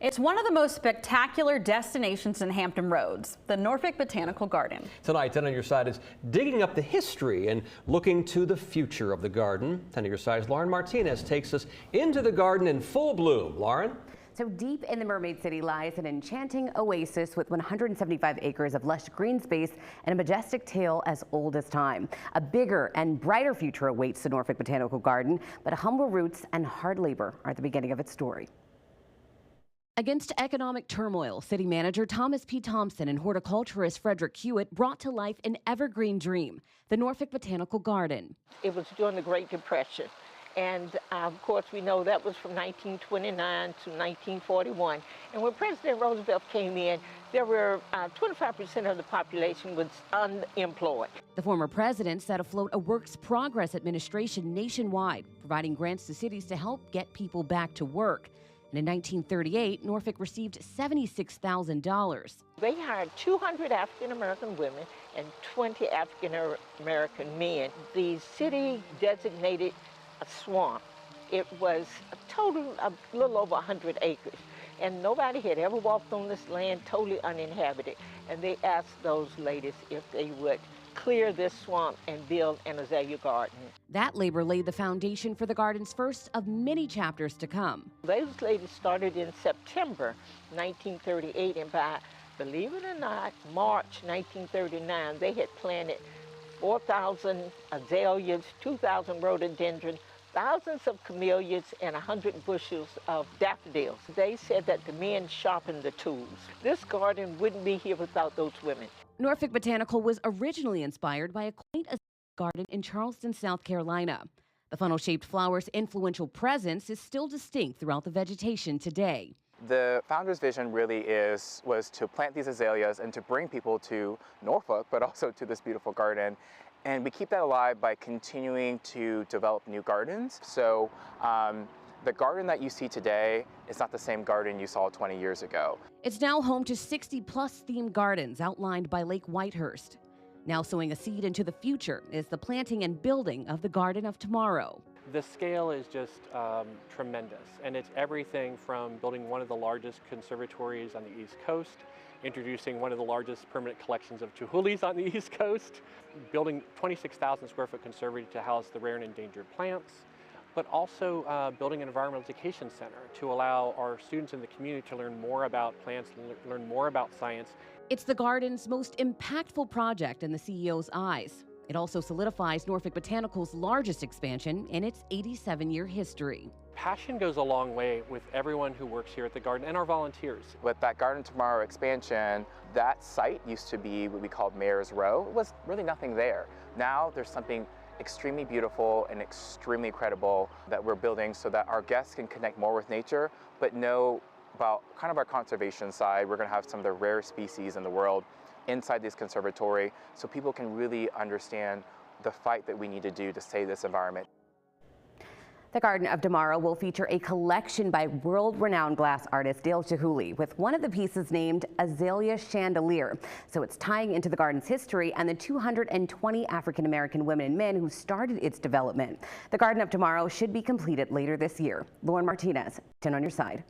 It's one of the most spectacular destinations in Hampton Roads, the Norfolk Botanical Garden. Tonight, 10 on Your Side is digging up the history and looking to the future of the garden. 10 on Your Side's Lauren Martinez takes us into the garden in full bloom. Lauren? So deep in the Mermaid City lies an enchanting oasis with 175 acres of lush green space and a majestic tale as old as time. A bigger and brighter future awaits the Norfolk Botanical Garden, but humble roots and hard labor are at the beginning of its story. Against economic turmoil, city manager Thomas P. Thompson and horticulturist Frederick Hewitt brought to life an evergreen dream, the Norfolk Botanical Garden. It was during the Great Depression. And of course, we know that was from 1929 to 1941. And when President Roosevelt came in, there were 25% of the population was unemployed. The former president set afloat a works progress administration nationwide, providing grants to cities to help get people back to work. And in 1938, Norfolk received $76,000. They hired 200 African-American women and 20 African-American men. The city designated a swamp. It was a total of a little over 100 acres. And nobody had ever walked on this land totally uninhabited. And they asked those ladies if they would clear this swamp and build an azalea garden. That labor laid the foundation for the garden's first of many chapters to come. Those ladies started in September 1938, and by, believe it or not, March 1939, they had planted 4,000 azaleas, 2,000 rhododendrons, thousands of camellias, and 100 bushels of daffodils. They said that the men sharpened the tools. This garden wouldn't be here without those women. Norfolk Botanical was originally inspired by a quaint garden in Charleston, South Carolina. The funnel-shaped flower's influential presence is still distinct throughout the vegetation today. The founder's vision really was to plant these azaleas and to bring people to Norfolk, but also to this beautiful garden. And we keep that alive by continuing to develop new gardens. So the garden that you see today is not the same garden you saw 20 years ago. It's now home to 60-plus themed gardens outlined by Lake Whitehurst. Now sowing a seed into the future is the planting and building of the Garden of Tomorrow. The scale is just tremendous, and it's everything from building one of the largest conservatories on the East Coast, introducing one of the largest permanent collections of tuhulis on the East Coast, building 26,000 square foot conservatory to house the rare and endangered plants, but also building an environmental education center to allow our students in the community to learn more about plants, learn more about science. It's the garden's most impactful project in the CEO's eyes. It also solidifies Norfolk Botanical's largest expansion in its 87-year history. Passion goes a long way with everyone who works here at the garden and our volunteers. With that Garden Tomorrow expansion, that site used to be what we called Mayor's Row. It was really nothing there. Now there's something extremely beautiful and extremely credible that we're building so that our guests can connect more with nature, but know about kind of our conservation side. We're going to have some of the rare species in the world inside this conservatory so people can really understand the fight that we need to do to save this environment. The Garden of Tomorrow will feature a collection by world-renowned glass artist Dale Chihuly, with one of the pieces named Azalea Chandelier. So it's tying into the garden's history and the 220 African-American women and men who started its development. The Garden of Tomorrow should be completed later this year. Lauren Martinez, 10 on Your Side.